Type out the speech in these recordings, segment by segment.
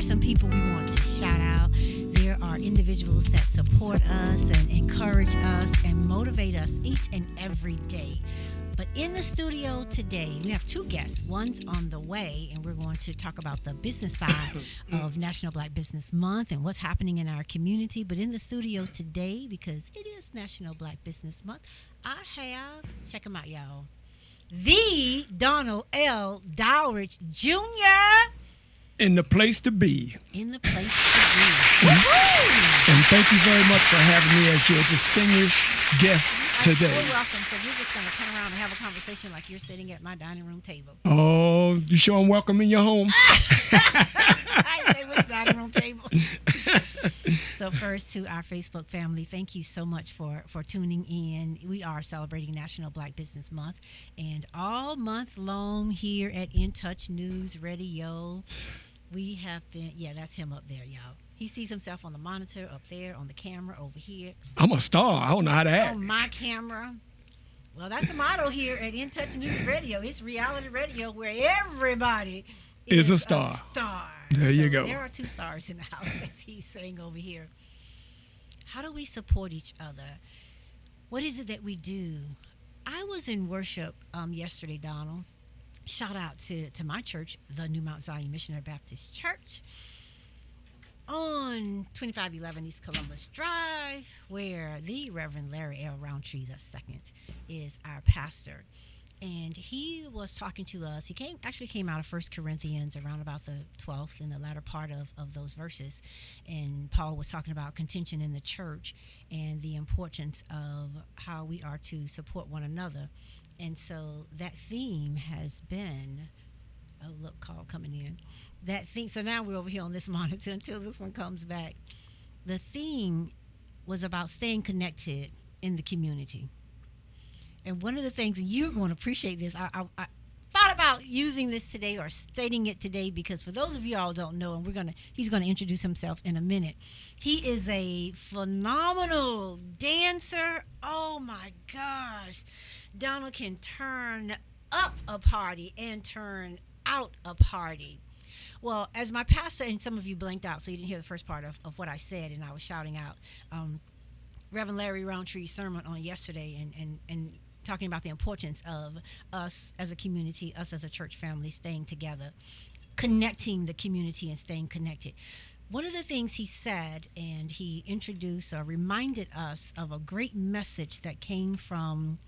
are some people we want to shout out. There are individuals that support us and encourage us and motivate us each and every day. But in the studio today, we have two guests. One's on the way, and we're going to talk about the business side of National Black Business Month and what's happening in our community. But in the studio today, because it is National Black Business Month, I have, check them out, y'all, the Donald L. Dowridge Jr. In the place to be. In the place to be. Woo-hoo! And thank you very much for having me as your distinguished guest today. You're so welcome. So you're just going to turn around and have a conversation like you're sitting at my dining room table. Oh, you sure I'm welcome in your home? I didn't say which dining room table. So first, to our Facebook family, thank you so much for tuning in. We are celebrating National Black Business Month, and all month long here at In Touch News Radio, we have been, that's him up there, y'all. He sees himself on the monitor up there, on the camera over here. I'm a star. I don't know how to act. On my camera. Well, that's the motto here at In Touch News Radio. It's reality radio where everybody is a star. There you go. There are two stars in the house, as he's saying over here. How do we support each other? What is it that we do? I was in worship yesterday, Donald. Shout out to my church, the New Mount Zion Missionary Baptist Church, on 2511 East Columbus Drive, where the Reverend Larry L. Roundtree II is our pastor. And he was talking to us. He came out of 1 Corinthians around about the 12th and the latter part of those verses. And Paul was talking about contention in the church and the importance of how we are to support one another. And so that theme has been, oh, look, call coming in. That theme, so now we're over here on this monitor until this one comes back. The theme was about staying connected in the community. And one of the things, and you're going to appreciate this, I thought about using this today or stating it today because for those of you all who don't know, and he's going to introduce himself in a minute. He is a phenomenal dancer. Oh my gosh. Donald can turn up a party and turn out a party. Well, as my pastor, and some of you blanked out, so you didn't hear the first part of what I said, and I was shouting out Reverend Larry Roundtree's sermon on yesterday and talking about the importance of us as a community, us as a church family, staying together, connecting the community and staying connected. One of the things he said, and he introduced or reminded us of a great message that came from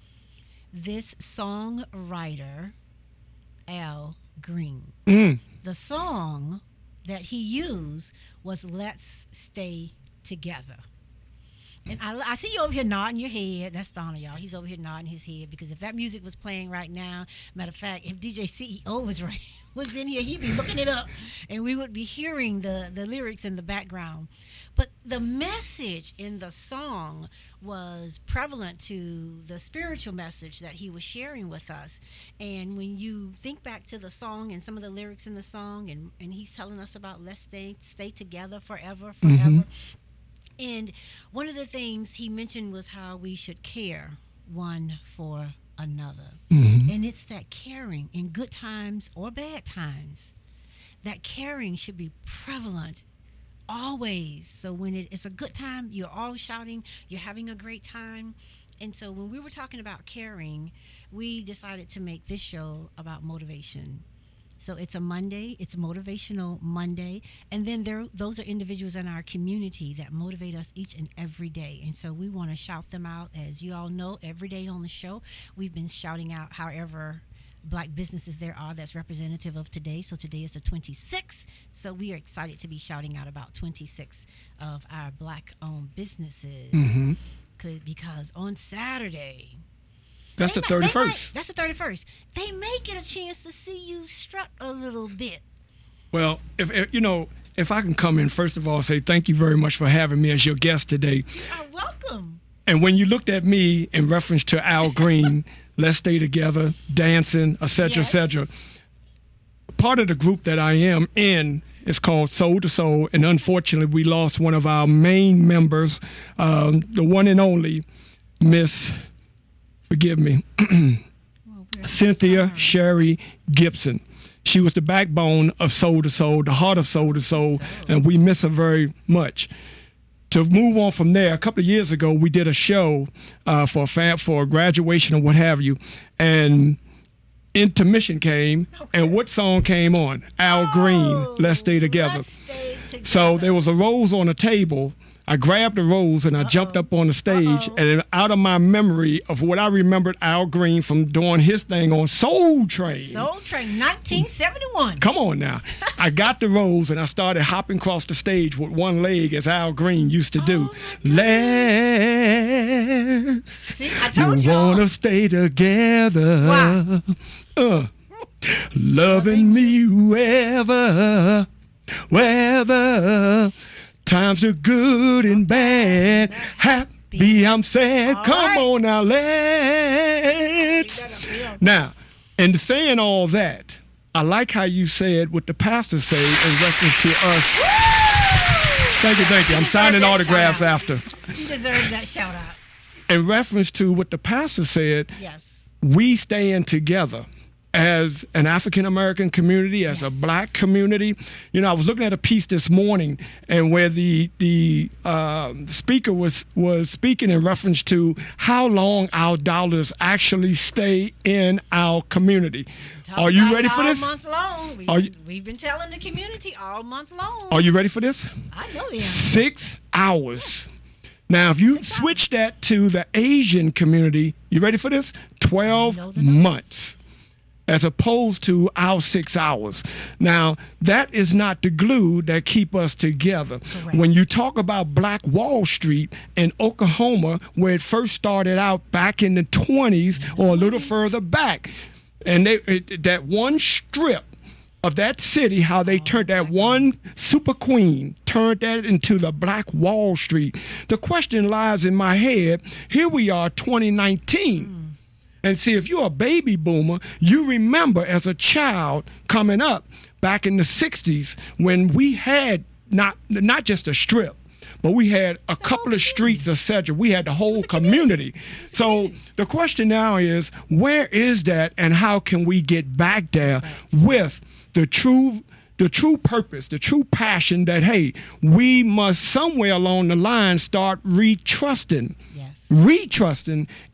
this songwriter, Al Green. The song that he used was Let's Stay Together. And I see you over here nodding your head. That's Donald, y'all. He's over here nodding his head because if that music was playing right now, matter of fact, if DJ CEO was in here, he'd be looking it up, and we would be hearing the lyrics in the background. But the message in the song was prevalent to the spiritual message that he was sharing with us. And when you think back to the song and some of the lyrics in the song, and he's telling us about let's stay together forever. Mm-hmm. And one of the things he mentioned was how we should care one for another. Mm-hmm. And it's that caring in good times or bad times. That caring should be prevalent always. So when it's a good time, you're all shouting, you're having a great time. And so when we were talking about caring, we decided to make this show about motivation. So it's a Monday, it's Motivational Monday, and then those are individuals in our community that motivate us each and every day. And so we want to shout them out. As you all know, every day on the show, we've been shouting out however Black businesses there are that's representative of today. So today is the 26th. So we are excited to be shouting out about 26 of our Black-owned businesses. Mm-hmm. Because on Saturday... That's the 31st. That's the 31st. They may get a chance to see you strut a little bit. Well, if I can come in, first of all, say thank you very much for having me as your guest today. You are welcome. And when you looked at me in reference to Al Green, let's stay together, dancing, et cetera, et cetera, part of the group that I am in is called Soul to Soul. And unfortunately, we lost one of our main members, the one and only Miss... Forgive me, Cynthia Sherry Gibson. She was the backbone of Soul to Soul, the heart of Soul to Soul, and we miss her very much. To move on from there, a couple of years ago, we did a show for a graduation or what have you, and intermission came, and what song came on? Al Green, Let's Stay Together. Let's Stay Together. So there was a rose on the table. I grabbed the rose and I jumped up on the stage, and out of my memory of what I remembered Al Green from doing his thing on Soul Train. Soul Train, 1971. Come on now. I got the rose and I started hopping across the stage with one leg as Al Green used to do. Let's See, I told you. wanna stay together. Wow. Loving me whether times are good and bad, happy I'm sad. All Come right. on now, let's. Now, in saying all that, I like how you said what the pastor said in reference to us. Thank you. I'm signing autographs after. You deserve that shout out. In reference to what the pastor said, Yes. we stand together as an African American community, as a black community. You know, I was looking at a piece this morning, and where the speaker was speaking in reference to how long our dollars actually stay in our community. Are you ready for this? All month long. We've been telling the community all month long. Are you ready for this? I know you. 6 hours. Now, if you switch that to the Asian community, you ready for this? 12 months. As opposed to our 6 hours. Now, that is not the glue that keep us together. Correct. When you talk about Black Wall Street in Oklahoma, where it first started out back in the 20s or a little further back, and that one strip of that city, how they turned that one super queen, turned that into the Black Wall Street. The question lies in my head, here we are, 2019. And see, if you're a baby boomer, you remember as a child coming up back in the 60s when we had not just a strip, but we had a couple of streets, etc. We had the whole community. So the question now is, where is that and how can we get back there with the true purpose, the true passion that, hey, we must somewhere along the line start retrusting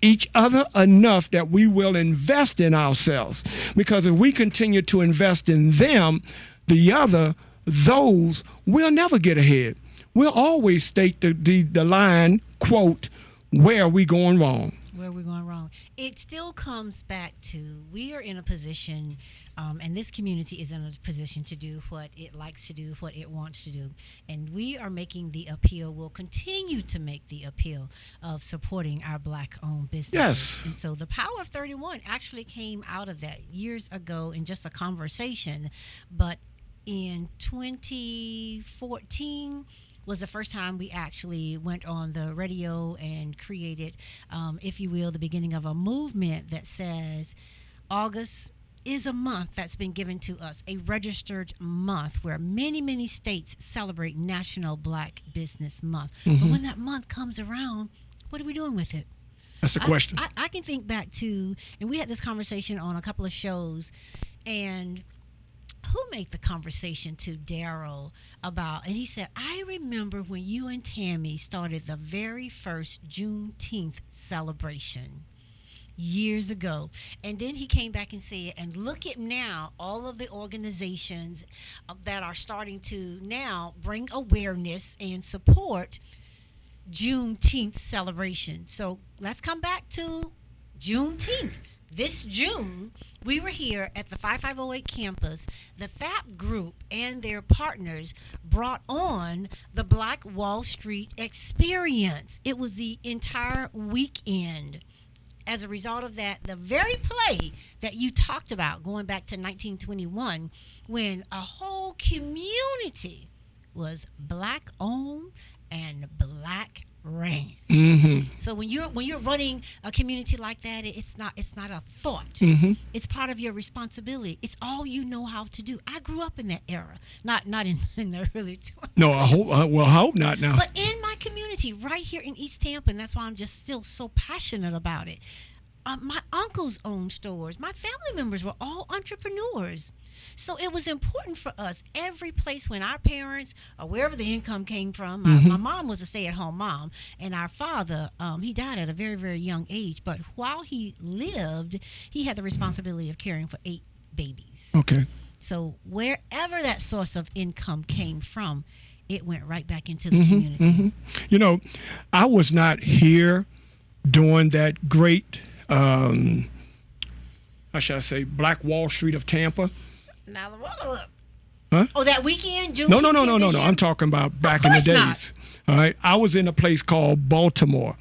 each other enough that we will invest in ourselves. Because if we continue to invest in them, those will never get ahead. We'll always state the line, quote, where are we going wrong? Where we're going wrong. It still comes back to, we are in a position, and this community is in a position to do what it likes to do, what it wants to do. And we are making the appeal, we'll continue to make the appeal of supporting our black-owned businesses. Yes. And so the Power of 31 actually came out of that years ago in just a conversation. But in 2014, was the first time we actually went on the radio and created, if you will, the beginning of a movement that says August is a month that's been given to us, a registered month where many, many states celebrate National Black Business Month. But when that month comes around, what are we doing with it? That's the question. I can think back to, and we had this conversation on a couple of shows, and who made the conversation to Daryl about, and he said, I remember when you and Tammy started the very first Juneteenth celebration years ago. And then he came back and said, and look at now, all of the organizations that are starting to now bring awareness and support Juneteenth celebration. So let's come back to Juneteenth. This June, we were here at the 5508 campus. The THAP group and their partners brought on the Black Wall Street experience. It was the entire weekend. As a result of that, the very play that you talked about, going back to 1921, when a whole community was black-owned and black ran. So when you're running a community like that, it's not a thought. It's part of your responsibility. It's all you know how to do. I grew up in that era, not in the early 20s. No, I hope not now. But in my community, right here in East Tampa, and that's why I'm just still so passionate about it. My uncles owned stores. My family members were all entrepreneurs. So it was important for us. Every place when our parents or wherever the income came from, my mom was a stay-at-home mom, and our father, he died at a very, very young age. But while he lived, he had the responsibility of caring for 8 babies. Okay. So wherever that source of income came from, it went right back into the community. You know, I was not here during that great, how should I say, Black Wall Street of Tampa. Now, look. Huh? Oh, that weekend? No. I'm talking about back in the days. Not. All right. I was in a place called Baltimore,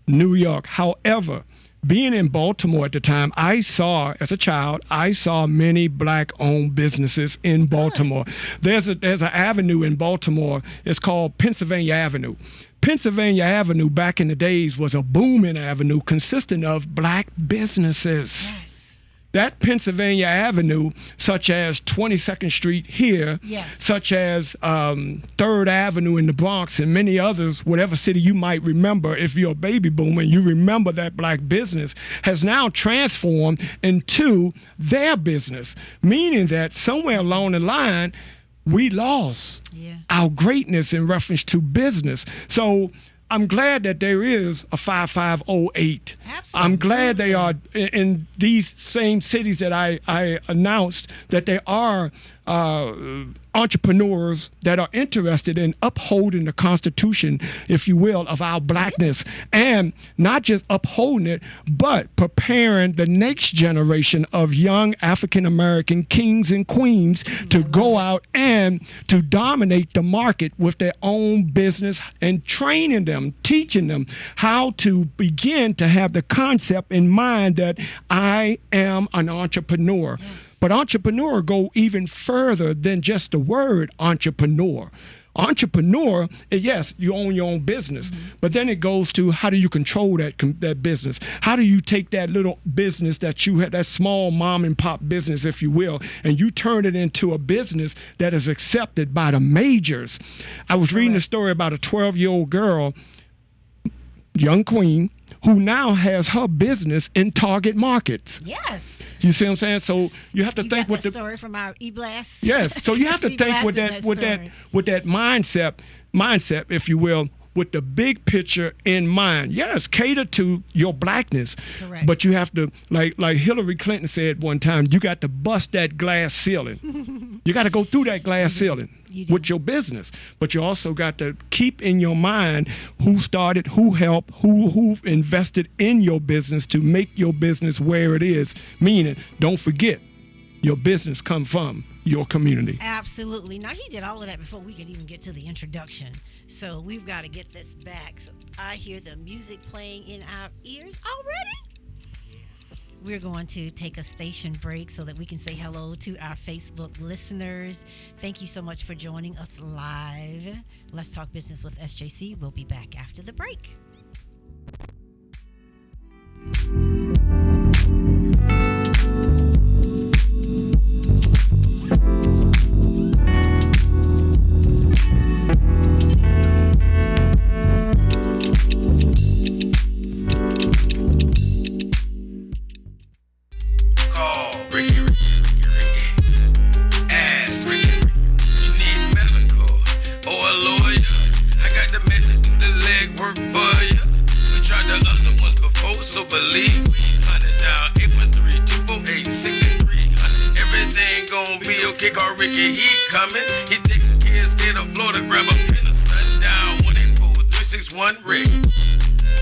New York. However, being in Baltimore at the time, as a child, I saw many black-owned businesses in Baltimore. There's an avenue in Baltimore. It's called Pennsylvania Avenue. Pennsylvania Avenue back in the days was a booming avenue consisting of black businesses. Yes. That Pennsylvania Avenue, such as 22nd Street here, such as 3rd Avenue in the Bronx and many others, whatever city you might remember, if you're a baby boomer and you remember that black business, has now transformed into their business, meaning that somewhere along the line, we lost our greatness in reference to business. So I'm glad that there is a 5508. Absolutely. I'm glad they are in these same cities that I announced, that there are entrepreneurs that are interested in upholding the Constitution, if you will, of our blackness, and not just upholding it, but preparing the next generation of young African-American kings and queens to go out and to dominate the market with their own business, and training them, teaching them how to begin to have the concept in mind that I am an entrepreneur. Yes. But entrepreneur go even further than just the word entrepreneur. Entrepreneur, yes, you own your own business, but then it goes to how do you control that business? How do you take that little business that you had, that small mom and pop business, if you will, and you turn it into a business that is accepted by the majors? I was reading a story about a 12-year-old girl, young queen, who now has her business in target markets. Yes. You see what I'm saying? So you have to think with with the story from our e-blast. Yes. So you have to think with that mindset, if you will, with the big picture in mind. Yes, cater to your blackness. Correct. But you have to, like Hillary Clinton said one time, you got to bust that glass ceiling. You got to go through that glass ceiling with your business. But you also got to keep in your mind who started, who helped, who invested in your business to make your business where it is. Meaning, don't forget, your business come from your community. Absolutely. Now, he did all of that before we could even get to the introduction. So we've got to get this back. So I hear the music playing in our ears already. We're going to take a station break so that we can say hello to our Facebook listeners. Thank you so much for joining us live. Let's Talk Business with SJC. We'll be back after the break. So believe me, 100 now, 813-248-6300. Everything gon' be okay, call Ricky, he coming. He taking care of state of Florida, grab a pen and sundown. 184-361-RICK.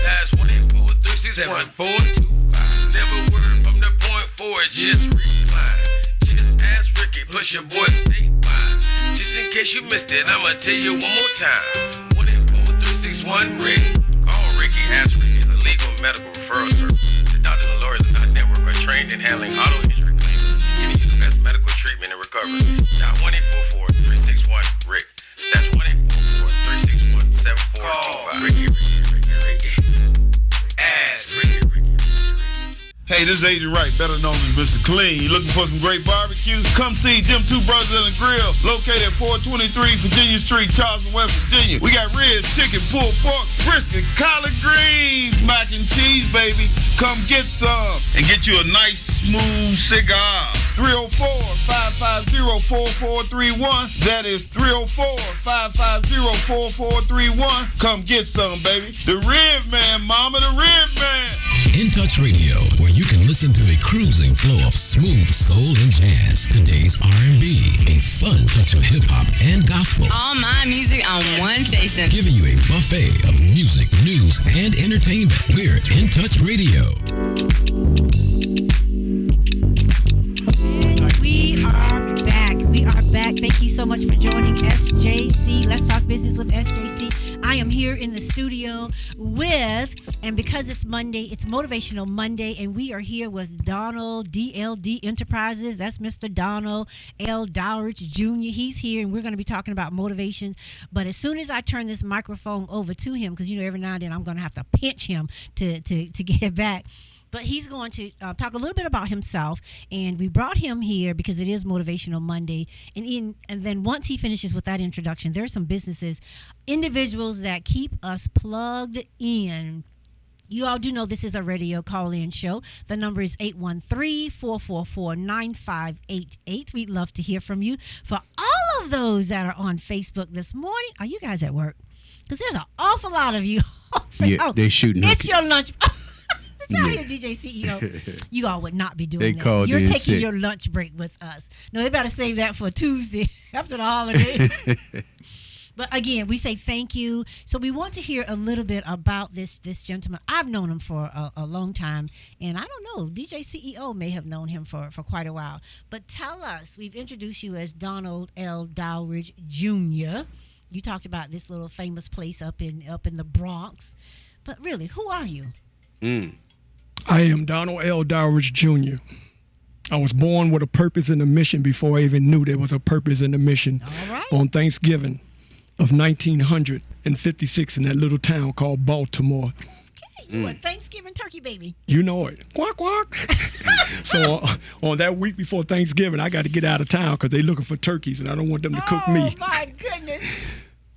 That's 184-361-425. Never word from the point forward, just recline. Just ask Ricky, plus your boy statewide. Just in case you missed it, I'ma tell you one more time. 184-361-RICK. Call Ricky, ask Ricky. Legal medical referral service. The doctors and lawyers in our network are trained in handling auto injury claims and getting you the best medical treatment and recovery. Now 1-844-361-RICK. That's 1-844-361-7425. Ricky. Ask Ricky. Hey, this is Agent Wright, better known as Mr. Clean. You looking for some great barbecue? Come see them two brothers in the grill, located at 423 Virginia Street, Charleston, West Virginia. We got ribs, chicken, pulled pork, brisket, collard greens, mac and cheese, baby. Come get some and get you a nice, smooth cigar. 304-550-4431. That is 304-550-4431. Come get some, baby. The Rib Man, mama, the Rib Man. In Touch Radio, where you can listen to a cruising flow of smooth soul and jazz, today's R&B, a fun touch of hip-hop and gospel. All my music on one station. Giving you a buffet of music, news, and entertainment. We're In Touch Radio. We are back. We are back. Thank you so much for joining SJC. Let's Talk Business with SJC. I am here in the studio with, and because it's Monday, it's Motivational Monday, and we are here with Donald DLD Enterprises. That's Mr. Donald L. Dowridge Jr. He's here, and we're going to be talking about motivation. But as soon as I turn this microphone over to him, because every now and then I'm going to have to pinch him to get it back. But he's going to talk a little bit about himself, and we brought him here because it is Motivational Monday. And then once he finishes with that introduction, there are some businesses, individuals that keep us plugged in. You all do know this is a radio call-in show. The number is 813-444-9588. We'd love to hear from you. For all of those that are on Facebook this morning, are you guys at work? Because there's an awful lot of you. Yeah, they're shooting. It's your lunch. Out here, DJ CEO. You all would not be doing that. Called You're in taking sick. your lunch break with us. No, they better save that for Tuesday after the holiday. But again, we say thank you. So we want to hear a little bit about this gentleman. I've known him for a long time, and I don't know, DJ CEO may have known him for quite a while. But tell us, we've introduced you as Donald L. Dowridge Jr. You talked about this little famous place up in the Bronx. But really, who are you? I am Donald L. Dowridge Jr. I was born with a purpose and a mission before I even knew there was a purpose and a mission. All right. On Thanksgiving of 1956 in that little town called Baltimore. Okay, you a Thanksgiving turkey baby. You know it. Quack, quack. So on that week before Thanksgiving, I got to get out of town because they're looking for turkeys, and I don't want them to cook me. Oh, my goodness.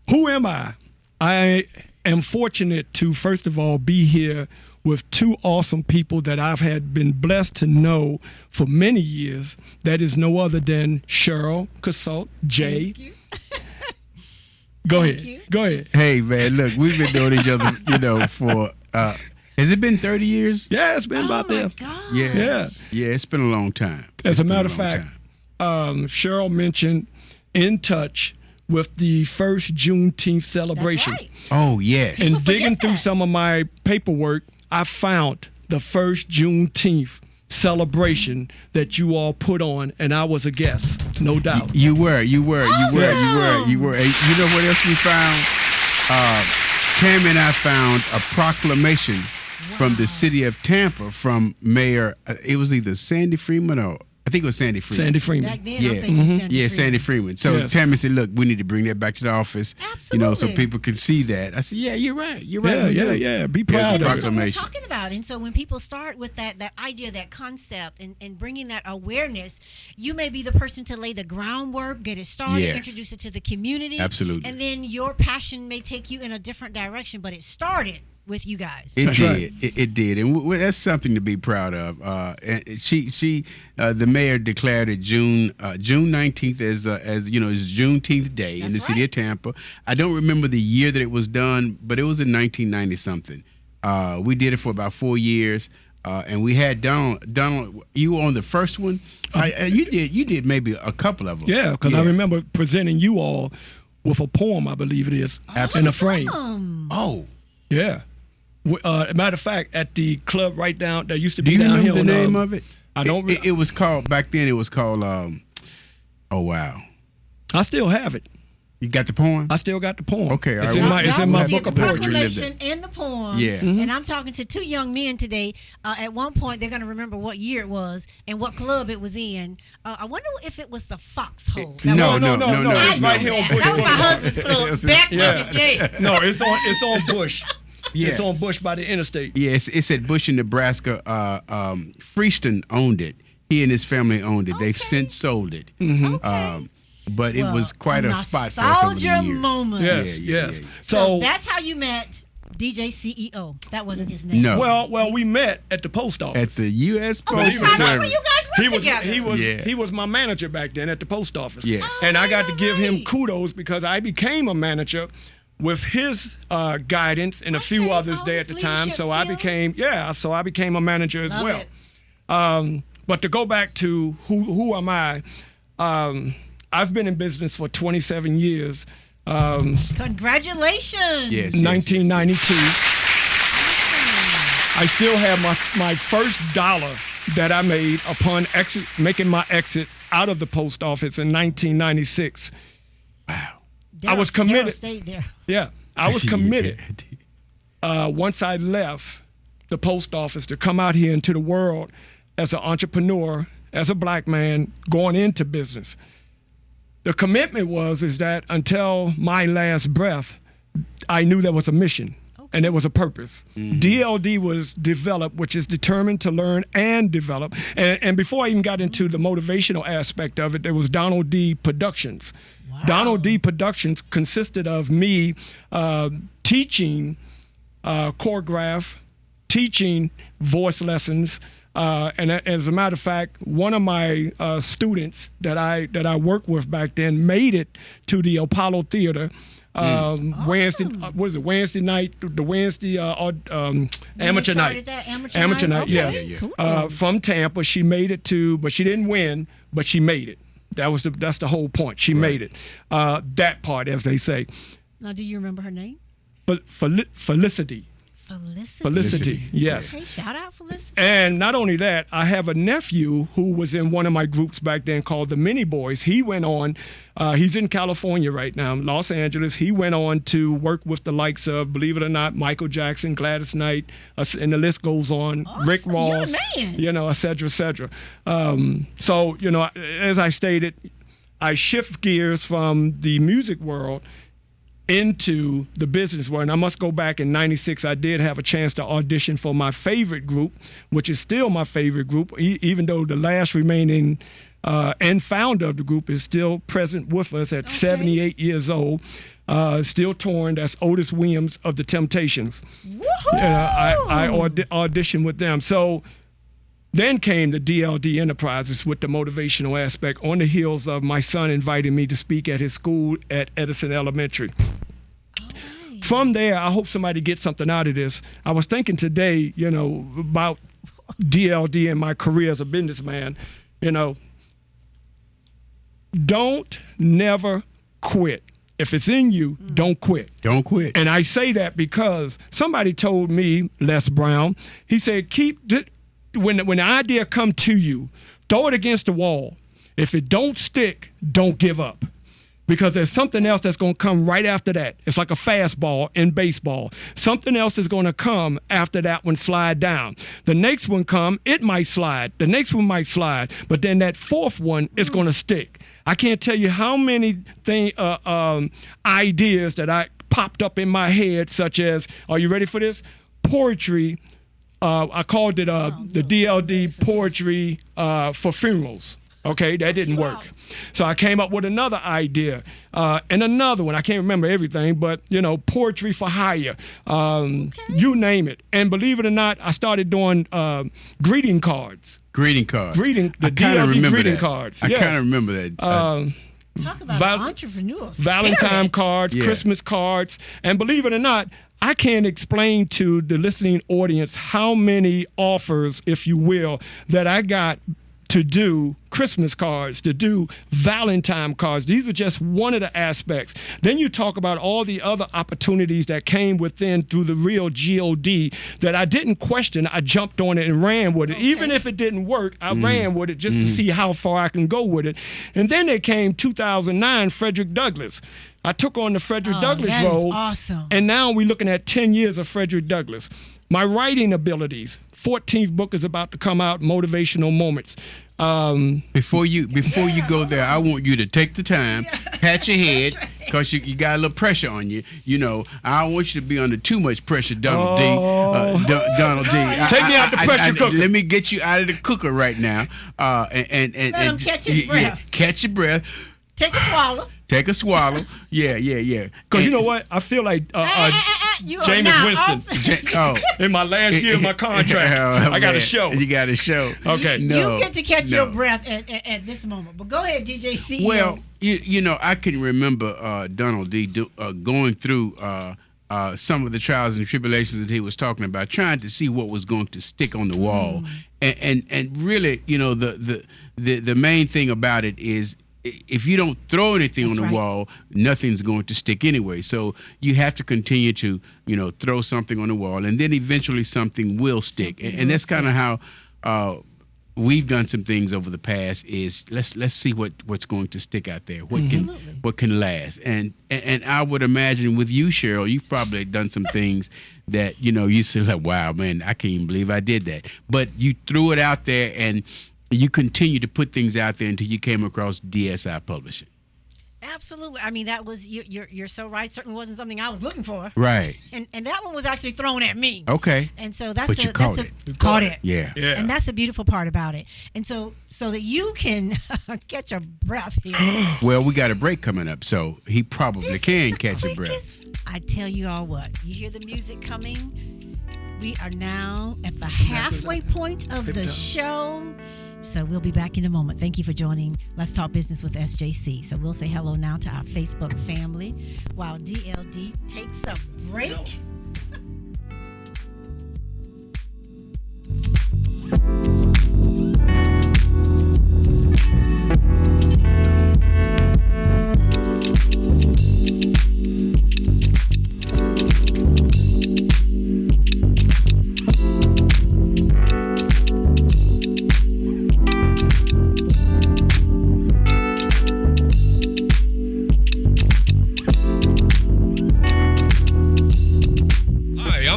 Who am I? I am fortunate to, first of all, be here with two awesome people that I've been blessed to know for many years. That is no other than Cheryl Casalt, Jay. Thank you. Go Thank ahead. you. Go ahead. Hey, man, look, we've been knowing each other, for, has it been 30 years? Yeah, it's been about my there. God. Yeah. Yeah, it's been a long time. As It's a been matter of long fact, time. Cheryl mentioned In Touch with the first Juneteenth celebration. That's right. Oh, yes. And forget digging through that. some of my paperwork, I found the first Juneteenth celebration that you all put on, and I was a guest, no doubt. You were. Hey, you know what else we found? Tammy and I found a proclamation from the city of Tampa from Mayor, it was either Sandy Freeman or, I think it was Sandy Freeman. Sandy Freeman. Back then, Yeah. I'm thinking Sandy Yeah, Freeman. Sandy Freeman. So Yes. Tammy said, look, we need to bring that back to the office. So Absolutely. people could see that. I said, yeah, you're right. You're right. Yeah, we do. yeah. Be Yeah, proud it's of a it. That's what we're proclamation. talking about. And so when people start with that idea, that concept, and bringing that awareness, you may be the person to lay the groundwork, get it started, Yes. introduce it to the community. Absolutely. And then your passion may take you in a different direction, but it started with you guys. It That's did. right. It did, and that's something to be proud of. And the mayor declared it June 19th as is Juneteenth Day in That's the city right. of Tampa. I don't remember the year that it was done, but it was in 1990 something. We did it for about 4 years, and we had Donald. You were on the first one. You did maybe a couple of them. Yeah, because I remember presenting you all with a poem, I believe it is, in a frame. Oh. Yeah. Matter of fact, at the club right down, there used to Do be you down remember here the on, name of it? I don't. It was called back then. It was called. Oh wow! I still have it. You got the poem? I still got the poem. Okay, all it's right. in my Y'all book did of the poetry. proclamation and the poem. Yeah. And I'm talking to two young men today. At one point, they're going to remember what year it was and what club it was in. I wonder if it was the Foxhole. That No, was- no. It's I right know here on that. Bush That was my Boulevard. husband's club back in the day. No, it's on Bush. Yeah. It's on Bush by the interstate. Yeah, it's at Bush in Nebraska. Freeston owned it. He and his family owned it. They've since sold it. Okay. But it was quite a spot for us over the nostalgia years. moment. Yes, Yeah. yes. So So, that's how you met DJ CEO. That wasn't his name. No. well, we met at the post office. At the U.S. Oh, Postal that's where Service. you guys he worked was together. Yeah. he was my manager back then at the post office. Yes. And I got to give him right. kudos because I became a manager with his guidance and a few Okay, others all there his at the time. leadership So I became a manager as Love well. it. But to go back to who am I? I've been in business for 27 years. Congratulations. Yes. 1992. I still have my first dollar that I made upon making my exit out of the post office in 1996. I was committed. Daryl stayed there. Yeah, I was committed. Once I left the post office to come out here into the world as an entrepreneur, as a black man going into business. The commitment is that until my last breath, I knew there was a mission and there was a purpose. DLD was developed, which is determined to learn and develop. And before I even got into the motivational aspect of it, there was Donald D Productions. Wow. Donald D Productions consisted of me teaching choreograph, teaching voice lessons, and as a matter of fact, one of my students that I worked with back then made it to the Apollo Theater. Wednesday night, the Wednesday amateur night. Amateur night, Okay, yes. cool. From Tampa, she made it to, but she didn't win, but she made it. That's the whole point. She made it. That part, as they say. Now, do you remember her name? Felicity. Felicity, yes. Okay, shout out Felicity. And not only that, I have a nephew who was in one of my groups back then called the Mini Boys. He went on, he's in California right now, Los Angeles. He went on to work with the likes of, believe it or not, Michael Jackson, Gladys Knight, and the list goes on. Awesome. Rick Ross, You're a man. et cetera, et cetera. So, as I stated, I shift gears from the music world into the business world. And I must go back in 96. I did have a chance to audition for my favorite group, which is still my favorite group, even though the last remaining and founder of the group is still present with us at 78 years old, still touring. That's Otis Williams of the Temptations. I auditioned with them. So then came the DLD Enterprises with the motivational aspect on the heels of my son inviting me to speak at his school at Edison Elementary. From there, I hope somebody gets something out of this. I was thinking today, about DLD and my career as a businessman. Don't never quit. If it's in you, don't quit. Don't quit. And I say that because somebody told me, Les Brown, he said, when the idea come to you, throw it against the wall. If it don't stick, don't give up. Because there's something else that's going to come right after that. It's like a fastball in baseball. Something else is going to come after that one slide down. The next one come, it might slide. The next one might slide. But then that fourth one is going to stick. I can't tell you how many ideas that I popped up in my head, such as, are you ready for this? Poetry. I called it the DLD poetry for funerals. Okay, that didn't work. So I came up with another idea and another one. I can't remember everything, but poetry for hire. You name it. And believe it or not, I started doing greeting cards. Greeting cards. The DLD greeting cards. I kind of remember that. Talk about entrepreneurs. Valentine cards, Yeah. Christmas cards. And believe it or not, I can't explain to the listening audience how many offers, if you will, that I got to do Christmas cards, to do Valentine cards. These are just one of the aspects. Then you talk about all the other opportunities that came within through the real GOD that I didn't question. I jumped on it and ran with it. Okay. Even if it didn't work, I ran with it just to see how far I can go with it. And then there came 2009, Frederick Douglass. I took on the Frederick Douglass that is role. awesome. And now we're looking at 10 years of Frederick Douglass. My writing abilities, 14th book is about to come out, Motivational Moments. Before you go there, I want you to take the time, pat your head, because you got a little pressure on you. You know, I don't want you to be under too much pressure, Donald D. Donald D. Take me out the pressure cooker. Let me get you out of the cooker right now. And Let him catch his breath. Yeah, catch your breath. Take a swallow. Take a swallow. Yeah. Because you know what? I feel like You are Jameis now Winston. In my last year of my contract, I got a show. You got a show. Okay. You get to catch your breath at this moment. But go ahead, DJ CEO. Well, you know, I can remember Donald D. Going through some of the trials and tribulations that he was talking about, trying to see what was going to stick on the wall. And really, you know, the main thing about it is, if you don't throw anything on the wall, nothing's going to stick anyway. So you have to continue to, you know, throw something on the wall, and then eventually something will stick. And that's kind of how we've done some things over the past. Is let's see what's going to stick out there. What can last. And I would imagine with you, Cheryl, you've probably done some things that, you know, you say like, wow, man, I can't even believe I did that. But you threw it out there, and you continue to put things out there until you came across DSI Publishing. Absolutely. I mean, that was you're so right. Certainly wasn't something I was looking for. Right. And that one was actually thrown at me. Okay. And so that's But you caught it. You caught it. Yeah. And that's the beautiful part about it. And so that you can catch a breath here. Well, we got a break coming up, so he probably can catch a breath. I tell you all what. You hear the music coming? We are now at the halfway point of the show. So we'll be back in a moment. Thank you for joining Let's Talk Business with SJC. So we'll say hello now to our Facebook family while DLD takes a break.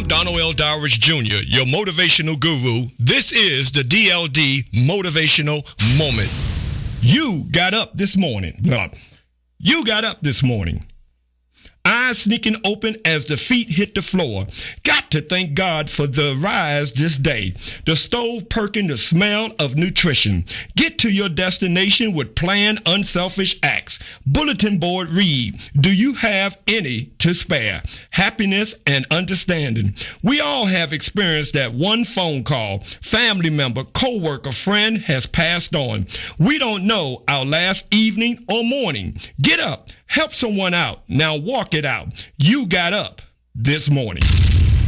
Donald L. Dowridge Jr., your motivational guru. This is the DLD Motivational Moment. You got up this morning. Eyes sneaking open as the feet hit the floor. Got to thank God for the rise this day. The stove perking the smell of nutrition. Get to your destination with planned unselfish acts. Bulletin board read, do you have any to spare? Happiness and understanding. We all have experienced that one phone call, family member, co-worker, friend has passed on. We don't know our last evening or morning. Get up. Help someone out. Now walk it out. You got up this morning.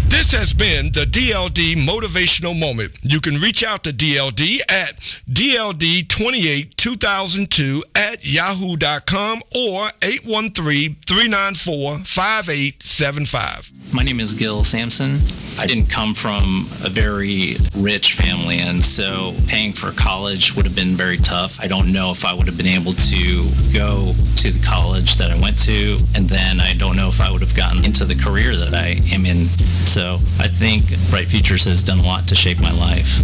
This has been the DLD Motivational Moment. You can reach out to DLD at DLD282002 at yahoo.com or 813-394-5875. My name is Gil Sampson. I didn't come from a very rich family, and so paying for college would have been very tough. I don't know if I would have been able to go to the college that I went to, and then I don't know if I would have gotten into the career that I am in. So I think Bright Futures has done a lot to shape my life.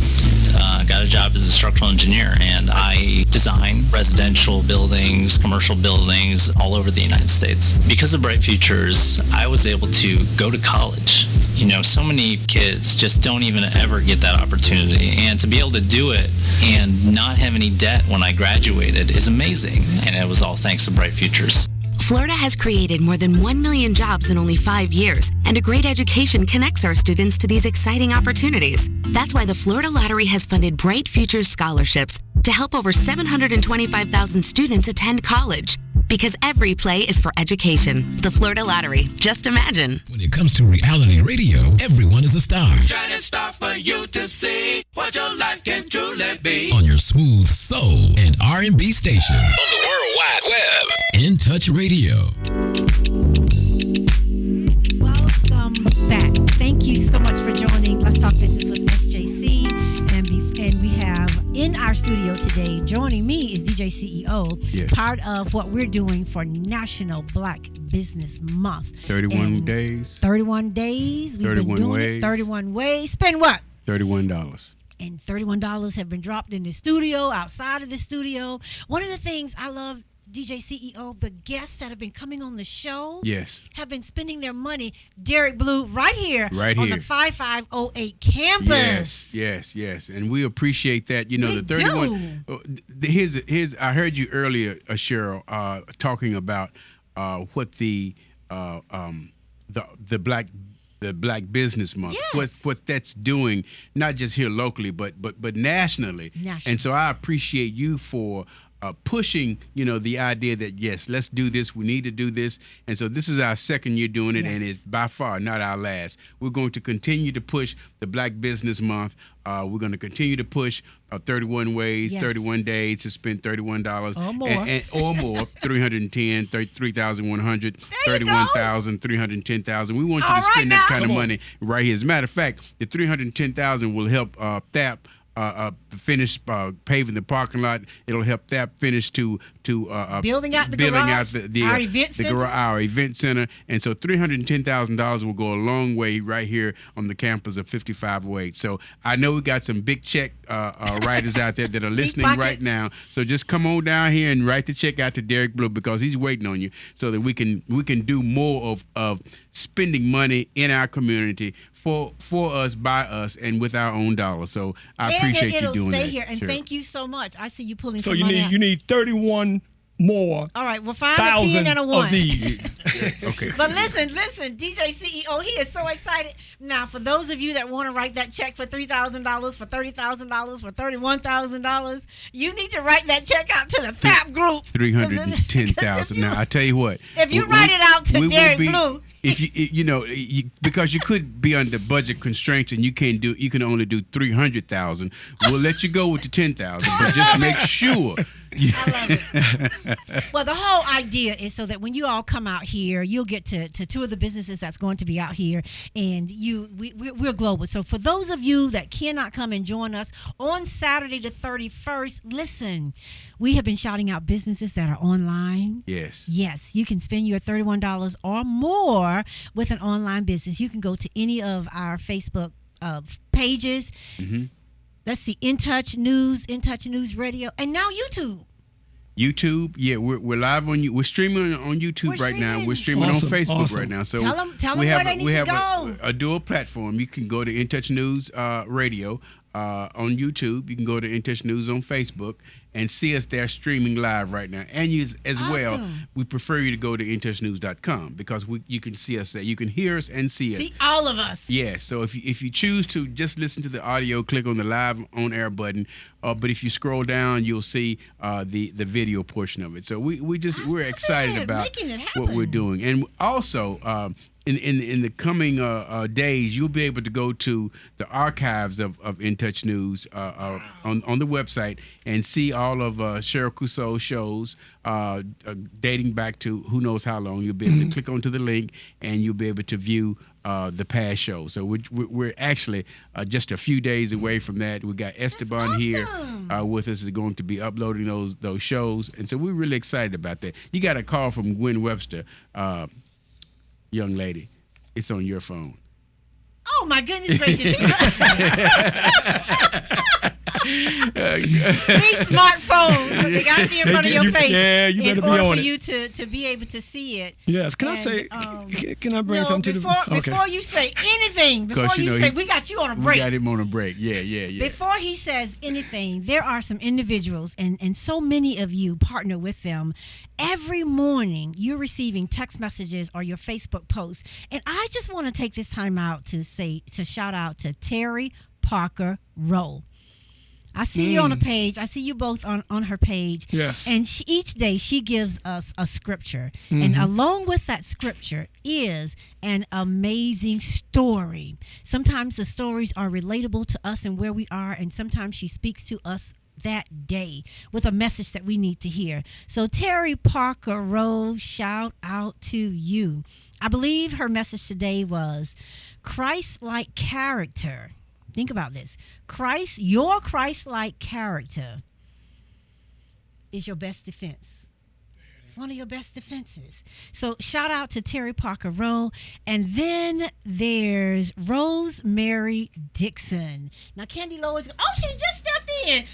I got a job as a structural engineer, and I design residential buildings, commercial buildings all over the United States. Because of Bright Futures, I was able to go to college. You know, so many kids just don't even ever get that opportunity, and to be able to do it and not have any debt when I graduated is amazing, and it was all thanks to Bright Futures. Florida has created more than 1 million jobs in only 5 years, and a great education connects our students to these exciting opportunities. That's why the Florida Lottery has funded Bright Futures scholarships to help over 725,000 students attend college. Because every play is for education. The Florida Lottery. Just imagine. When it comes to reality radio, everyone is a star. Shining star for you to see what your life can truly be. On your smooth soul and R&B station. On the World Wide Web. In Touch Radio. Welcome back. Thank you so much for joining Let's Talk Business with SJC. And we have in our studio today, joining me is DJ CEO, part of what we're doing for National Black Business Month. 31 days. 31 days. We've 31 been doing ways. it 31 ways. Spend what? $31. and $31 have been dropped in the studio, outside of the studio. One of the things I love, DJ CEO, the guests that have been coming on the show, Yes. have been spending their money. Derek Blue, right here on the 5508 campus. Yes. And we appreciate that. You know, We the 31. Here's. I heard you earlier, Cheryl, talking about what the Black Business Month, Yes. what that's doing, not just here locally, but nationally. And so I appreciate you for pushing, the idea that, yes, let's do this. We need to do this. And so this is our second year doing it, and it's by far not our last. We're going to continue to push the Black Business Month. We're going to continue to push 31 ways, 31 days to spend $31 or more, or more, 310, 3,100, 31,000, 310,000. We want you to spend that kind of money right here. As a matter of fact, the 310,000 will help THAP finish paving the parking lot. It'll help THAP finish to building out the garage, our event center. Our event center. And so $310,000 will go a long way right here on the campus of 5508. So I know we got some big check writers out there that are listening right now. So just come on down here and write the check out to Derek Blue, because he's waiting on you, so that we can do more of spending money in our community for us, by us, and with our own dollars. So I appreciate you doing that. It'll stay here, and thank you so much. I see you pulling. So some you money need out. you need 31 more. All right, well, 5, a 10, and a 1 of these. Okay. But listen, DJ CEO, he is so excited. Now, for those of you that want to write that check for $3,000, for $30,000, for $31,000, you need to write that check out to the THAP group. 310,000. Now I tell you what. If you write it out to Derek Blue. If because you could be under budget constraints and you can only do 300,000. We'll let you go with the 10,000, but just make sure. I love it. Well, the whole idea is so that when you all come out here, you'll get to tour the businesses that's going to be out here, and we're global. So for those of you that cannot come and join us on Saturday the 31st, listen, we have been shouting out businesses that are online. Yes. Yes, you can spend your $31 or more with an online business. You can go to any of our Facebook pages. Mm-hmm. Let's see, In Touch News Radio, and now YouTube. Yeah, we're live on you. We're streaming on YouTube right now. We're streaming on Facebook right now. So tell them where they need to go. A dual platform. You can go to In Touch News Radio on YouTube. You can go to In Touch News on Facebook and see us there streaming live right now. And you, as well, we prefer you to go to intouchnews.com, because you can see us there. You can hear us and see us. See all of us. Yeah, so if you choose to just listen to the audio, click on the live on air button. But if you scroll down, you'll see the video portion of it. So we're excited about what we're doing. And also, in the coming days, you'll be able to go to the archives of In Touch News on the website and see all of Cheryl Cousseau's shows dating back to who knows how long. You'll be able to click onto the link, and you'll be able to view the past shows. So we're actually just a few days away from that. We got Esteban here with us, is going to be uploading those shows, and so we're really excited about that. You got a call from Gwen Webster. Young lady, it's on your phone. Oh my goodness gracious! These smartphones, they got to be in front of your face. Yeah, you better be on it. In order for you to be able to see it. Yes. Can I bring something to the? Before you say anything, we got you on a break. We got him on a break. Yeah. Before he says anything, there are some individuals, and so many of you partner with them. Every morning, you're receiving text messages or your Facebook posts, and I just want to take this time out to shout out to Terry Parker Rowe. I see you on the page. I see you both on her page. Yes. And each day she gives us a scripture. And along with that scripture is an amazing story. Sometimes the stories are relatable to us and where we are, and sometimes she speaks to us that day with a message that we need to hear. So Terry Parker Rowe, shout out to you. I believe her message today was Christ-like character. Think about this. Your Christ-like character is your best defense. It's one of your best defenses. So shout out to Terry Parker Rowe. And then there's Rosemary Dixon. Now, Candy Lowe is, she just stepped in.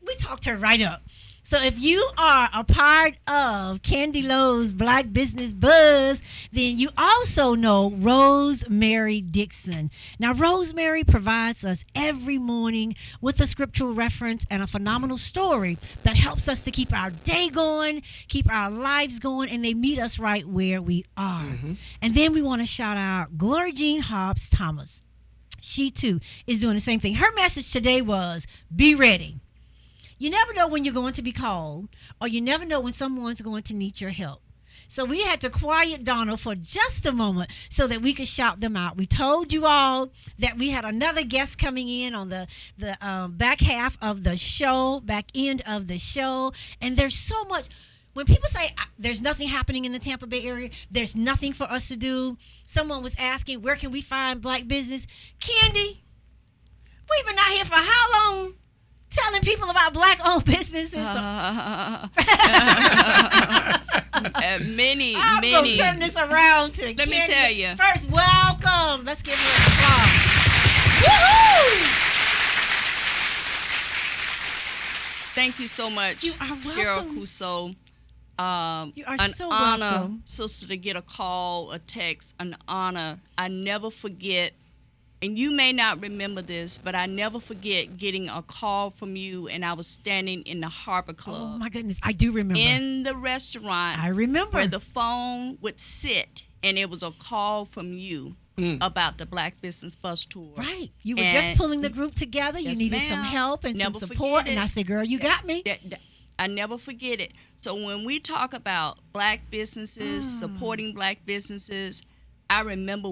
We talked her right up. So if you are a part of Candy Lowe's Black Business Buzz, then you also know Rosemary Dixon. Now, Rosemary provides us every morning with a scriptural reference and a phenomenal story that helps us to keep our day going, keep our lives going, and they meet us right where we are. And then we want to shout out Glory Jean Hobbs Thomas. She, too, is doing the same thing. Her message today was, be ready. You never know when you're going to be called, or you never know when someone's going to need your help. So we had to quiet Donald for just a moment so that we could shout them out. We told you all that we had another guest coming in on the back half of the show, back end of the show. And there's so much. When people say there's nothing happening in the Tampa Bay area, there's nothing for us to do. Someone was asking, where can we find Black business? Candy, we've been out here for how long? Telling people about Black-owned businesses. Many. I'm going to turn this around to Let me tell you. First, welcome. Let's give her an applause. Woohoo! Thank you so much, You are Cheryl welcome. Cuso. You are an so honor, welcome. sister, to get a call, a text, an honor. I never forget. And you may not remember this, but I never forget getting a call from you, and I was standing in the Harbor Club. Oh, my goodness. I do remember. In the restaurant. I remember. Where the phone would sit, and it was a call from you about the Black Business Bus Tour. Right. You were just pulling the group together. Yes, you needed some ma'am. help and Never some support. forget And I it. said, girl, you got me. I never forget it. So when we talk about Black businesses, supporting Black businesses, I remember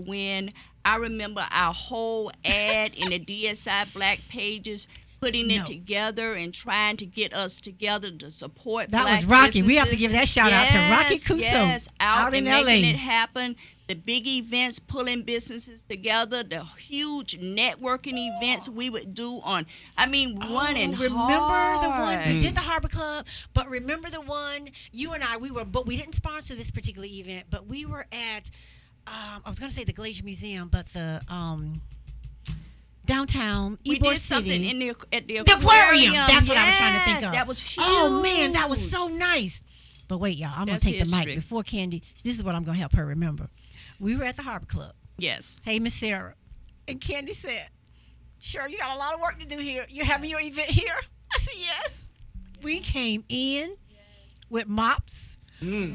our whole ad in the DSI Black pages, putting it together and trying to get us together to support That Black was Rocky. businesses. We have to give that shout out to Rocky Cuso. Yes, out in and LA. making it happen. The big events, pulling businesses together, the huge networking events we would do running remember hard. the one we did the Harbor Club, but remember the one you and I but we didn't sponsor this particular event, but we were at I was going to say the Glacier Museum, but the downtown We Ybor did something City. at the aquarium. That's what I was trying to think Yes, of. That was huge. Oh man, that was so nice. But wait, y'all, I'm going That's to take the mic history. before Candy. This is what I'm going to help her remember. We were at the Harbor Club. Yes. Hey, Miss Sarah. And Candy said, sure, you got a lot of work to do here. You're having your event here? I said, yes. We came in with mops,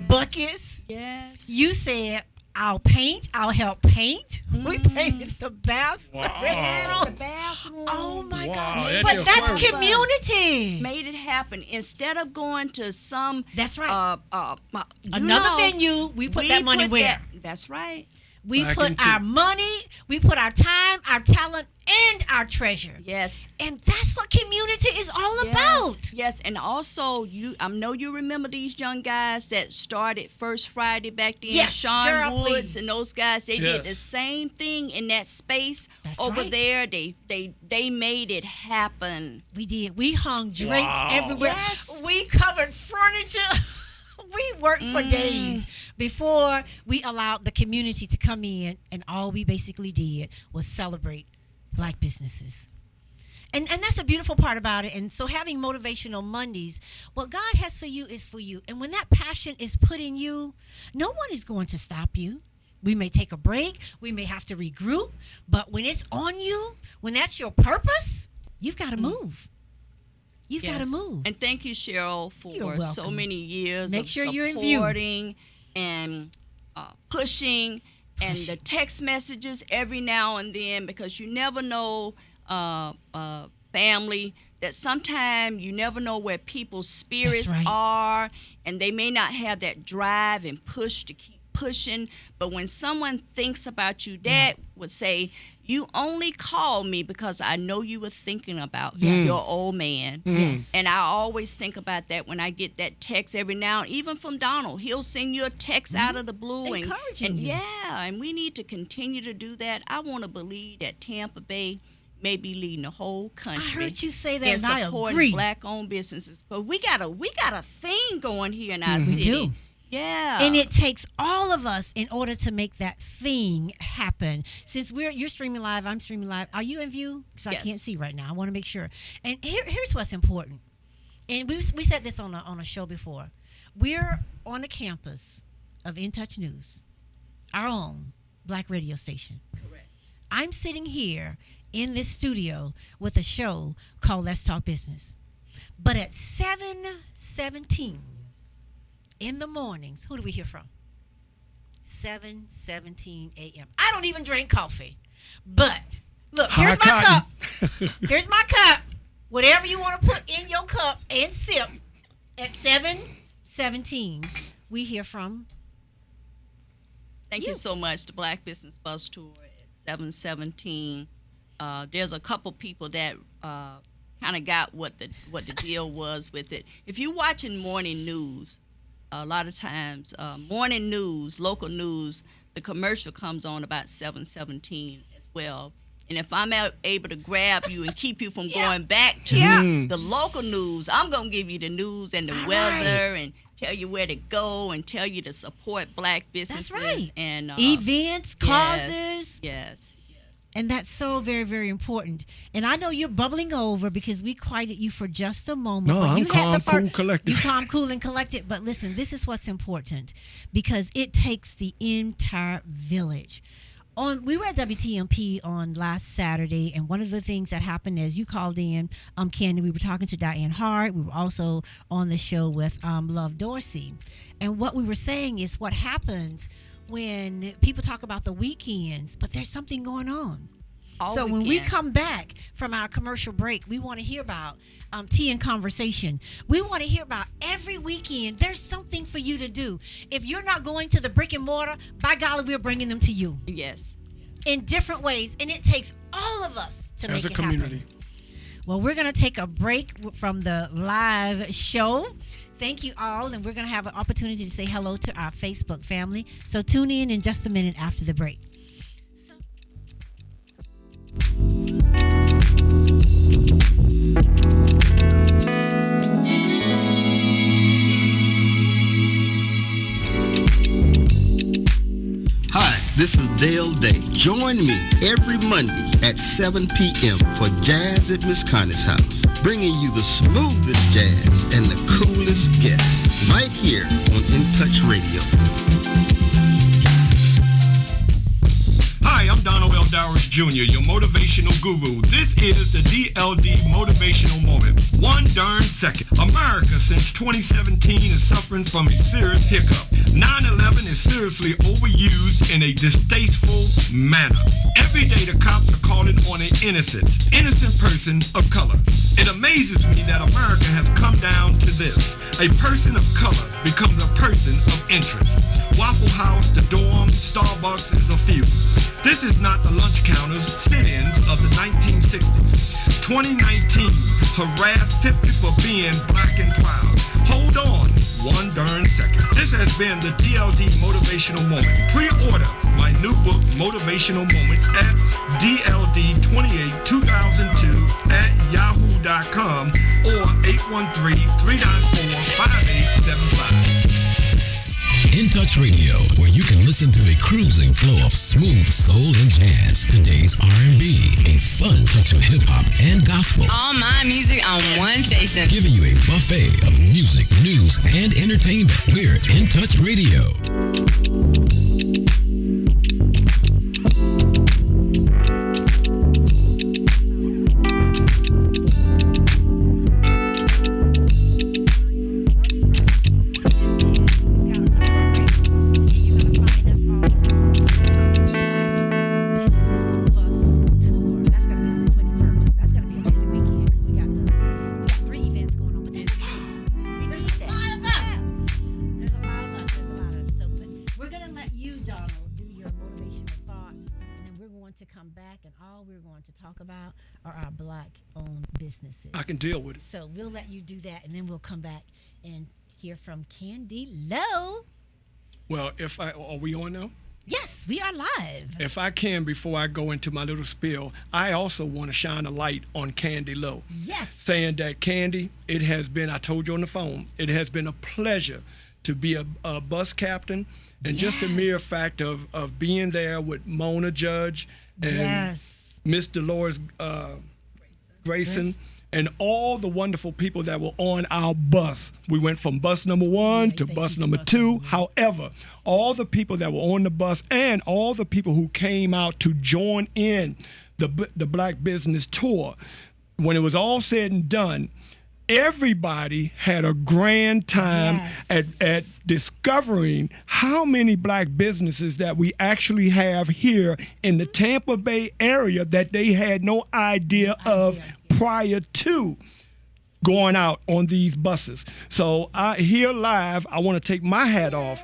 buckets. Yes. You said, I'll paint. I'll help paint. We painted the bathroom. The bathroom. Oh, my Wow, God. at But the that's aquarium. community. Made it happen. Instead of going to some That's right. you Another know, venue, we put that money where? That's right. We Back put into- our money, we put our time, our talent, and our treasure. Yes. And that's what community is all about. Yes, and also I know you remember these young guys that started First Friday back then. Yes, Sean girl, Woods please. and those guys. They did the Yes. same thing in that space That's over right. there. They made it happen. We did. We hung drapes Wow. everywhere. Yes. We covered furniture. We worked for days before we allowed the community to come in, and all we basically did was celebrate Black businesses. And that's a beautiful part about it. And so having Motivational Mondays, what God has for you is for you. And when that passion is put in you, no one is going to stop you. We may take a break. We may have to regroup. But when it's on you, when that's your purpose, you've got to move. You've got to Yes. move. And thank you, Cheryl, You're for so welcome. many years Make of sure you're in view. supporting and pushing and the text messages every now and then, because you never know, family, that sometimes you never know where people's spirits right. are, and they may not have that drive and push to keep pushing. But when someone thinks about you, Dad would say, you only call me because I know you were thinking about your old man. Yes. And I always think about that when I get that text every now, even from Donald. He'll send you a text out of the blue. Encouraging and you. yeah, and we need to continue to do that. I want to believe that Tampa Bay may be leading the whole country. I heard you say that, in and I supporting agree. Black-owned businesses. But we got a thing going here in our city. We do. Yeah. And it takes all of us in order to make that thing happen. Since you're streaming live, I'm streaming live. Are you in view? Because Yes. I can't see right now. I want to make sure. And here's what's important. And we said this on a show before. We're on the campus of In Touch News, our own black radio station. Correct. I'm sitting here in this studio with a show called Let's Talk Business. But at 7:17 in the mornings, who do we hear from? 7:17 a.m. I don't even drink coffee. But look, here's my cup. Here's my cup. Whatever you want to put in your cup and sip at 7:17, we hear from Thank you so much. The Black Business Bus Tour at 7:17. There's a couple people that kind of got what the deal was with it. If you're watching morning news, a lot of times morning news, local news, the commercial comes on about 7:17 as well. And if I'm able to grab you and keep you from going back to the local news, I'm going to give you the news and the weather and tell you where to go and tell you to support black businesses. That's right. And events, causes. Yes. And that's so very, very important. And I know you're bubbling over because we quieted you for just a moment. No, but I'm you had calm, the cool, collected. You calm, cool, and collected. But listen, this is what's important because it takes the entire village. We were at WTMP on last Saturday, and one of the things that happened is you called in, Candy. We were talking to Diane Hart. We were also on the show with Love Dorsey. And what we were saying is what happens when people talk about the weekends, but there's something going on. So when we come back from our commercial break, we want to hear about Tea and Conversation. We want to hear about every weekend. There's something for you to do. If you're not going to the brick and mortar, by golly, we're bringing them to you. Yes. In different ways. And it takes all of us to make it happen. As a community. Well, we're going to take a break from the live show. Thank you all. And we're going to have an opportunity to say hello to our Facebook family. So tune in just a minute after the break. Hi, this is Dale Day. Join me every Monday at 7 p.m. for Jazz at Miss Connie's house, bringing you the smoothest jazz and the coolest guests right here on In Touch Radio. Hi, I'm Donald L. Dowers Jr., your motivational guru. This is the DLD Motivational Moment. One darn second. America, since 2017, is suffering from a serious hiccup. 9/11 is seriously overused in a distasteful manner. Every day the cops are calling on an innocent person of color. It amazes me that America has come down to this. A person of color becomes a person of interest. Waffle House, the dorm, Starbucks is a few. This is not the lunch counters, sit-ins of the 1960s. 2019, harassed simply for being black and proud. Hold on one darn second. This has been the DLD Motivational Moment. Pre-order my new book, Motivational Moments, at DLD282002 at yahoo.com or 813-394-5875. In Touch Radio, where you can listen to a cruising flow of smooth soul and jazz, today's R&B, a fun touch of hip-hop and gospel. All my music on one station. Giving you a buffet of music, news, and entertainment. We're In Touch Radio. I can deal with it. So we'll let you do that, and then we'll come back and hear from Candy Lowe. Well, are we on now? Yes, we are live. If I can, before I go into my little spiel, I also want to shine a light on Candy Lowe. Yes. Saying that, Candy, it has been, I told you on the phone, it has been a pleasure to be a bus captain, and just the mere fact of being there with Mona Judge and Miss Dolores Grayson. And all the wonderful people that were on our bus. We went from bus number 1 to bus number 2. However, all the people that were on the bus and all the people who came out to join in the Black Business Tour, when it was all said and done, everybody had a grand time at discovering how many black businesses that we actually have here in the Tampa Bay area that they had no idea of prior to going out on these buses. So here live, I want to take my hat off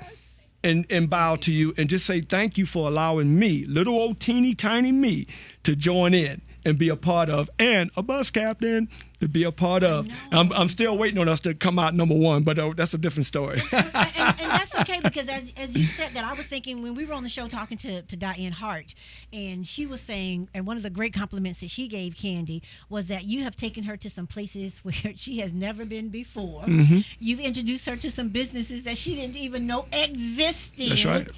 and bow to you and just say thank you for allowing me, little old teeny tiny me, to join in and be a part of, and a bus captain to be a part of. I'm still waiting on us to come out number 1, but that's a different story. and that's okay, because as you said that, I was thinking when we were on the show talking to Diane Hart, and she was saying, and one of the great compliments that she gave Candy was that you have taken her to some places where she has never been before. Mm-hmm. You've introduced her to some businesses that she didn't even know existed. That's right.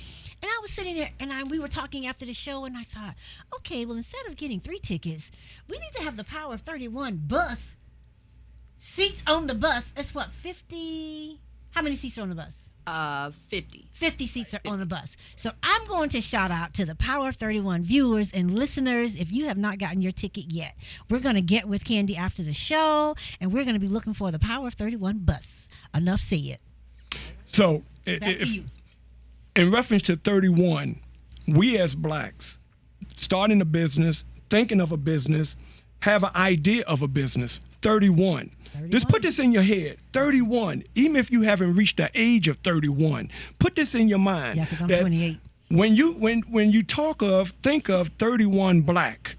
And I was sitting there, and we were talking after the show, and I thought, okay, well, instead of getting 3 tickets, we need to have the Power of 31 bus. Seats on the bus. That's what, 50? How many seats are on the bus? 50. 50 seats are on the bus. So I'm going to shout out to the Power of 31 viewers and listeners. If you have not gotten your ticket yet, we're going to get with Candy after the show, and we're going to be looking for the Power of 31 bus. Enough said. So, back to you. In reference to 31, we as blacks, starting a business, thinking of a business, have an idea of a business. 31. Just put this in your head. 31. Even if you haven't reached the age of 31, put this in your mind. Yeah, because I'm 28. When you think of 31 black,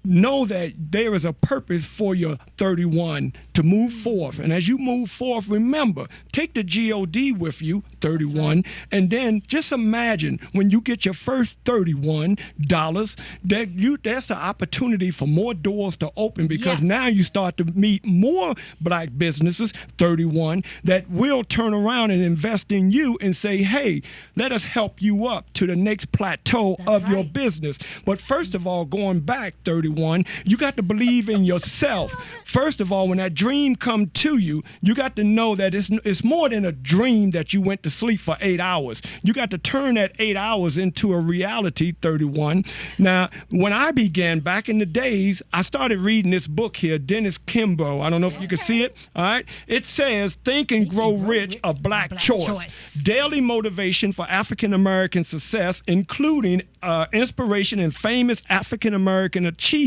know that there is a purpose for your 31 to move forth. And as you move forth, remember, take the GOD with you, 31, and then just imagine when you get your first $31, that's an opportunity for more doors to open, because now you start to meet more black businesses, 31, that will turn around and invest in you and say, hey, let us help you up to the next plateau of your business. But first of all, going back 31, you got to believe in yourself. First of all, when that dream come to you, you got to know that it's more than a dream that you went to sleep for 8 hours. You got to turn that 8 hours into a reality, 31. Now, when I began back in the days, I started reading this book here, Dennis Kimbrough. I don't know if you can see it. All right. It says, Think and Grow Rich, a Black Choice. Daily motivation for African-American success, including inspiration and famous African-American achievers.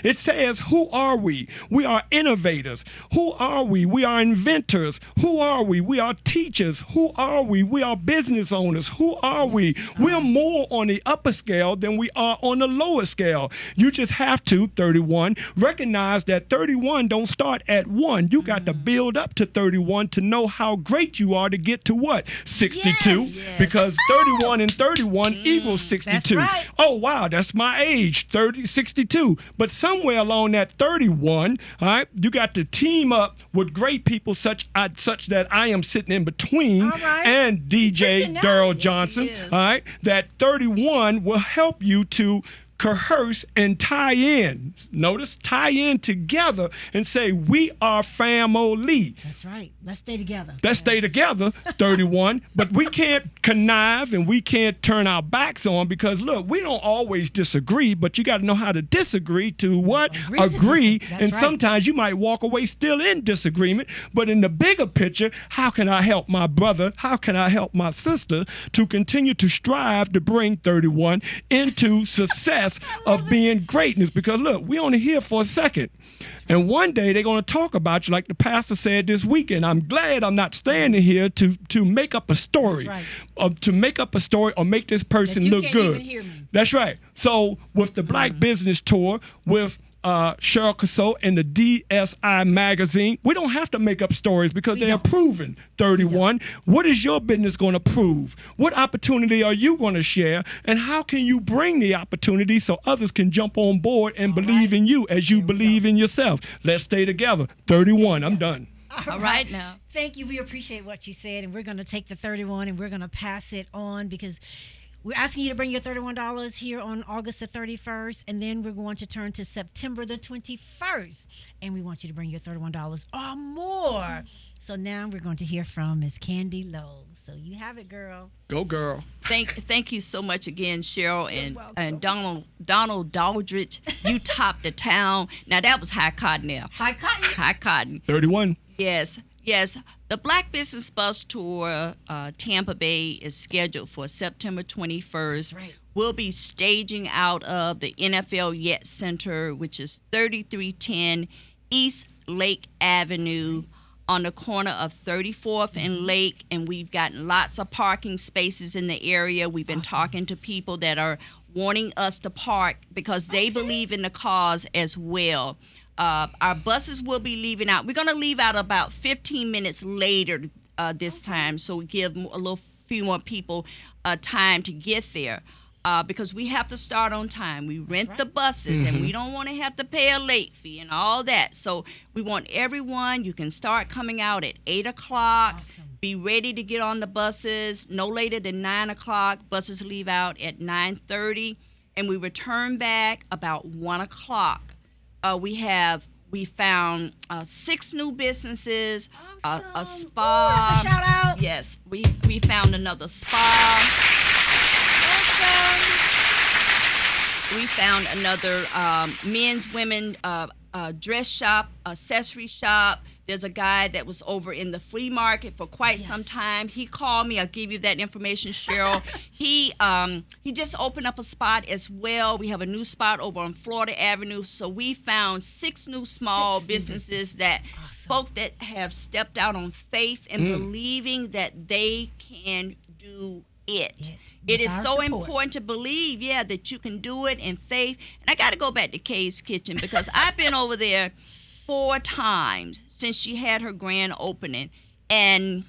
It says, who are we? We are innovators. Who are we? We are inventors. Who are we? We are teachers. Who are we? We are business owners. Who are we? We're more on the upper scale than we are on the lower scale. You just have to, 31, recognize that 31 don't start at 1. You got to build up to 31 to know how great you are to get to what? 62. Yes. Because 31 and 31 equals 62. That's right. Oh, wow, that's my age, 62. But somewhere along that 31, all right, you got to team up with great people such that I am sitting in between, and DJ Daryl Johnson, all right, that 31 will help you to coerce and tie in. Notice, tie in together and say, we are family. That's right. Let's stay together. Let's stay together, 31. But we can't connive and we can't turn our backs on, because, look, we don't always disagree, but you got to know how to disagree to what? Agree. And sometimes you might walk away still in disagreement. But in the bigger picture, how can I help my brother? How can I help my sister to continue to strive to bring 31 into success of being greatness? Because look, we only here for a second, and one day they're going to talk about you, like the pastor said this weekend. I'm glad I'm not standing here to make up a story, to make up a story or make this person look good. That's right. So with the Black Business Tour, with Cheryl Cassot and the DSI magazine, we don't have to make up stories because they are proven. 31. What is your business going to prove? What opportunity are you going to share? And how can you bring the opportunity so others can jump on board and believe in you as you believe in yourself? Let's stay together. 31. I'm done. All right now. Thank you. We appreciate what you said, and we're going to take the 31 and we're going to pass it on because we're asking you to bring your $31 here on August the 31st, and then we're going to turn to September the 21st, and we want you to bring your $31 or more. So now we're going to hear from Ms. Candy Lowe. So you have it, girl. Go, girl. Thank you so much again, Cheryl and Donald Daldridge. You topped the town. Now that was high cotton there. High cotton. High cotton. 31. Yes. The Black Business Bus Tour Tampa Bay is scheduled for September 21st. Right. We'll be staging out of the NFL Yet Center, which is 3310 East Lake Avenue, on the corner of 34th and Lake, and we've gotten lots of parking spaces in the area. We've been talking to people that are wanting us to park because they believe in the cause as well. Our buses will be leaving out. We're going to leave out about 15 minutes later this time, so we give a few more people time to get there. Because we have to start on time. We rent the buses, and we don't want to have to pay a late fee and all that. So we want everyone, you can start coming out at 8 o'clock. Awesome. Be ready to get on the buses no later than 9 o'clock. Buses leave out at 9:30, and we return back about 1 o'clock. We found 6 new businesses, a spa. Ooh, that's a shout out. Yes, we found another spa. We found another men's, women dress shop, accessory shop. There's a guy that was over in the flea market for quite some time. He called me. I'll give you that information, Cheryl. He just opened up a spot as well. We have a new spot over on Florida Avenue. So we found 6 new small businesses that folk that have stepped out on faith and believing that they can do it. It is so important to believe, that you can do it in faith. And I got to go back to Kay's Kitchen because I've been over there 4 times since she had her grand opening. And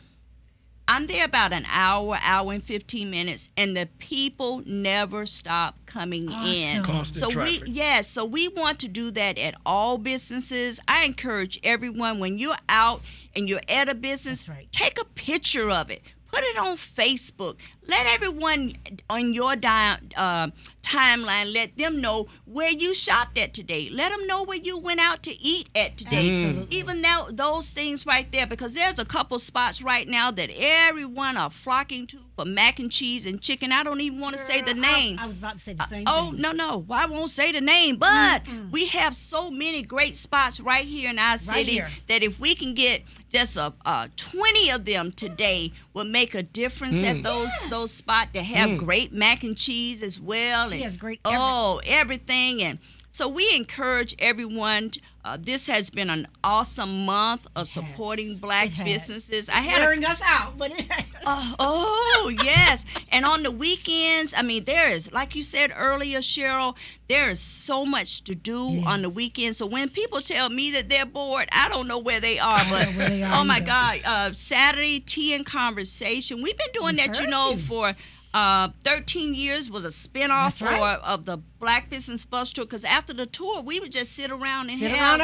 I'm there about an hour and 15 minutes, and the people never stop coming in. Constant traffic. So we want to do that at all businesses. I encourage everyone, when you're out and you're at a business, take a picture of it. Put it on Facebook. Let everyone on your timeline, let them know where you shopped at today. Let them know where you went out to eat at today. Absolutely. Even now, those things right there, because there's a couple spots right now that everyone are flocking to for mac and cheese and chicken. I don't even want to say the name. I was about to say the same thing. Oh, no. Well, I won't say the name, but we have so many great spots right here in our city that if we can get just 20 of them today will make a difference at those spots that have great mac and cheese as well. She has great everything. And so we encourage everyone. This has been an awesome month of supporting Black businesses. It's wearing us out, but it has. Yes. And on the weekends, I mean, there is, like you said earlier, Cheryl, there is so much to do on the weekends. So when people tell me that they're bored, I don't know where they are. But oh my God, Saturday Tea and Conversation. We've been doing that, for 13 years. Was a spinoff of the Black Business Bus Tour, because after the tour we would just sit around and sit around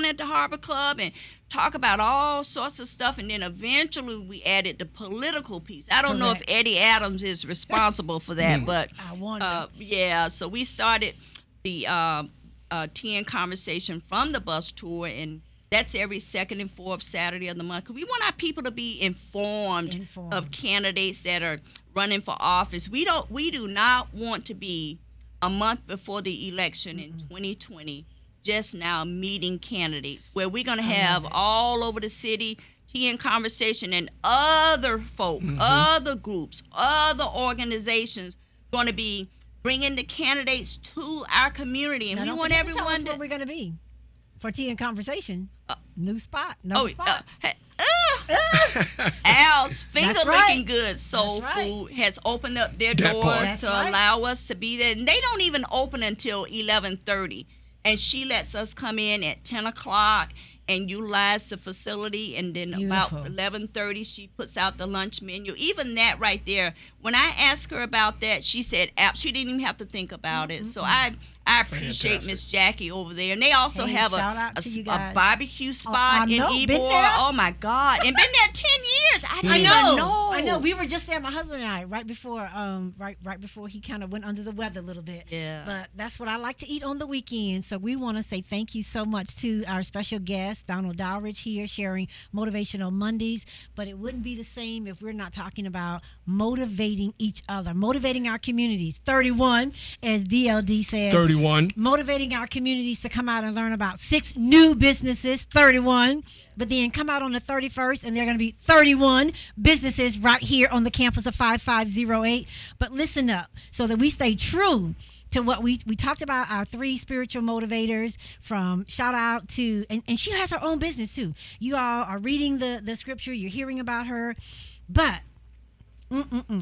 at the Harbor Club and talk about all sorts of stuff. And then eventually we added the political piece. I don't know if Eddie Adams is responsible for that, but I wonder. So we started the Tea and Conversation from the bus tour, and that's every second and fourth Saturday of the month. 'Cause we want our people to be informed of candidates that are running for office. We do not want to be a month before the election in 2020 just now meeting candidates, where we're going to have all over the city Tea and Conversation, and other folk, other groups, other organizations going to be bringing the candidates to our community. And we want everyone to... What we're going to be for Tea and Conversation. New spot. Spot. Al's Finger Looking Good Soul Food has opened up their doors to allow us to be there. And they don't even open until 11:30. And she lets us come in at 10 o'clock and utilize the facility. And then about 11:30, she puts out the lunch menu. Even that right there, when I asked her about that, she said she didn't even have to think about it. So I appreciate Miss Jackie over there. And they also have a barbecue spot in Ybor. Oh my God. And been there 10 years. I didn't even know. I know. We were just there, my husband and I, right before he kind of went under the weather a little bit. Yeah. But that's what I like to eat on the weekend. So we want to say thank you so much to our special guest, Donald Dowridge, here sharing Motivational Mondays. But it wouldn't be the same if we're not talking about motivating each other, motivating our communities. 31, as DLD says. 31. Motivating our communities to come out and learn about 6 new businesses. 31. But then come out on the 31st, and there are going to be 31 businesses right here on the campus of 5508. But listen up, so that we stay true to what we talked about, our 3 spiritual motivators. From shout out to, and she has her own business too. You all are reading the scripture, you're hearing about her, but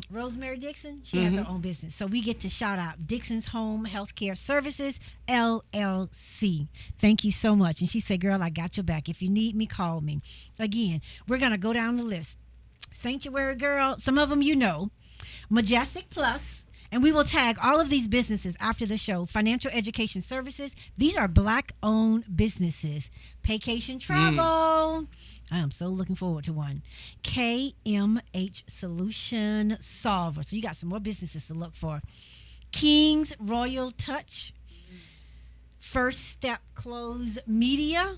Rosemary Dixon, she has her own business. So we get to shout out Dixon's Home Healthcare Services, LLC. Thank you so much. And she said, girl, I got your back. If you need me, call me. Again, we're going to go down the list. Sanctuary Girl, some of them you know. Majestic Plus, and we will tag all of these businesses after the show. Financial Education Services, these are Black-owned businesses. Paycation Travel, I am so looking forward to one. KMH Solution Solver. So you got some more businesses to look for. King's Royal Touch. First Step Closer Media.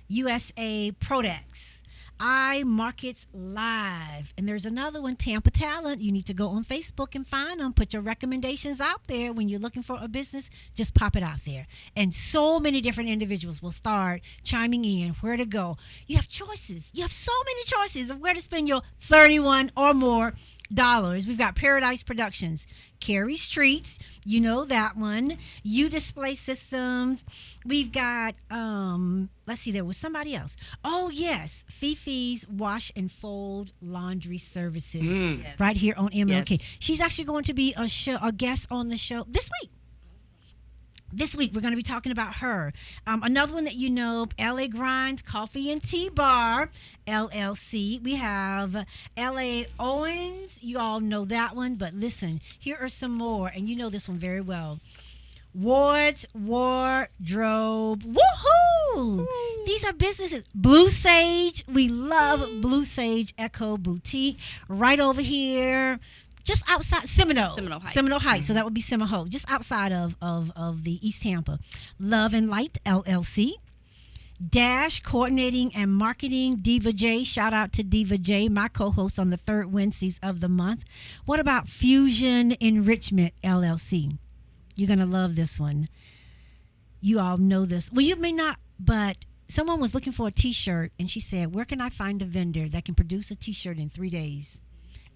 USA Prodex. iMarkets Live. And there's another one, Tampa Talent. You need to go on Facebook and find them. Put your recommendations out there. When you're looking for a business, just pop it out there. And so many different individuals will start chiming in where to go. You have choices. You have so many choices of where to spend your 31 or more dollars. We've got Paradise Productions, Carrie Streets, you know that one. U Display Systems. We've got let's see, there was somebody else. Oh yes, Fifi's Wash and Fold Laundry Services, right here on MLK. Yes. She's actually going to be a guest on the show this week. This week, we're going to be talking about her. Another one that you know, LA Grind Coffee and Tea Bar, LLC. We have LA Owens. You all know that one. But listen, here are some more. And you know this one very well. Ward's Wardrobe. Woohoo! These are businesses. Blue Sage. We love Blue Sage Echo Boutique. Right over here. Just outside Seminole Heights. So that would be Seminole, just outside of the East Tampa. Love and Light LLC. Dash Coordinating and Marketing, Diva J. Shout out to Diva J, my co-host on the third Wednesdays of the month. What about Fusion Enrichment LLC? You're going to love this one. You all know this. Well, you may not, but someone was looking for a T-shirt, and she said, where can I find a vendor that can produce a T-shirt in 3 days?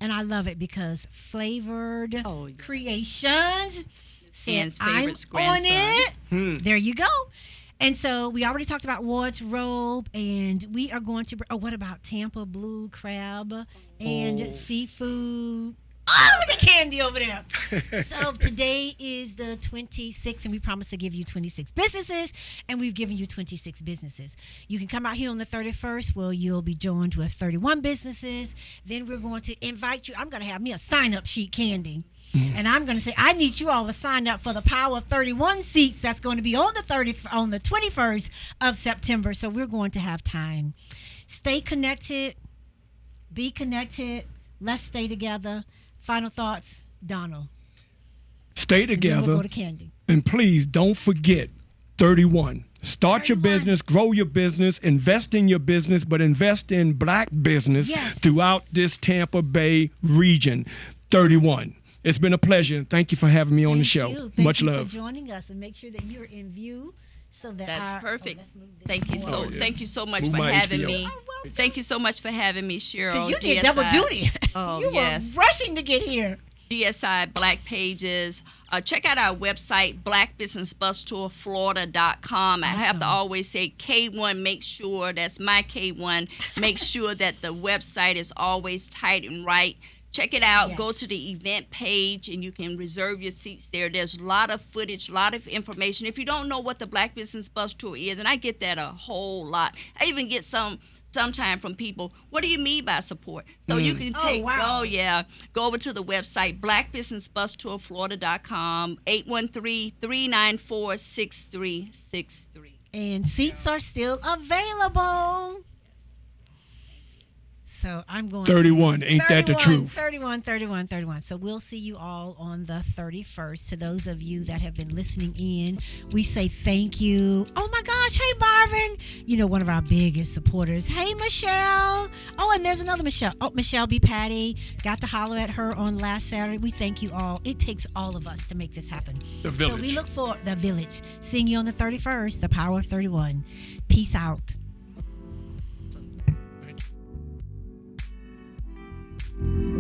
And I love it because Flavored Creations Sam's favorite grandson. On it. There you go. And so we already talked about Ward's Robe, and we are going to. What about Tampa Blue Crab and Seafood? Oh, look at Candy over there. So today is the 26th, and we promised to give you 26 businesses, and we've given you 26 businesses. You can come out here on the 31st, where you'll be joined with 31 businesses. Then we're going to invite you. I'm going to have me a sign-up sheet, Candy. And I'm going to say, I need you all to sign up for the Power of 31 seats that's going to be on the 21st of September. So we're going to have time. Stay connected. Be connected. Let's stay together. Final thoughts, Donald. Stay together. We'll go to Candy. And please don't forget 31. Start your business, grow your business, invest in your business, but invest in Black business throughout this Tampa Bay region. 31. It's been a pleasure. Thank you for having me on the show. Much love. Thank you for joining us, and make sure that you're in view. So that's perfect. Thank you so much for having me. Thank you so much for having me, Cheryl. Because you did double duty. Oh, you were rushing to get here. DSI Black Pages. Check out our website, blackbusinessbustourflorida.com. I have to always say K1, make sure, that's my K1, make sure that the website is always tight and right. Check it out. Yes. Go to the event page, and you can reserve your seats there. There's a lot of footage, a lot of information. If you don't know what the Black Business Bus Tour is, and I get that a whole lot. I even get some sometimes from people, what do you mean by support? So you can take, go over to the website, blackbusinessbustourflorida.com, 813-394-6363. And seats are still available. So I'm going 31. Ain't that the truth? 31. So we'll see you all on the 31st. To those of you that have been listening in, we say thank you. Oh my gosh. Hey, Marvin. You know, one of our biggest supporters. Hey, Michelle. Oh, and there's another Michelle. Oh, Michelle B. Patty. Got to holler at her on last Saturday. We thank you all. It takes all of us to make this happen. The village. So we look for the village. Seeing you on the 31st. The power of 31. Peace out. Thank you.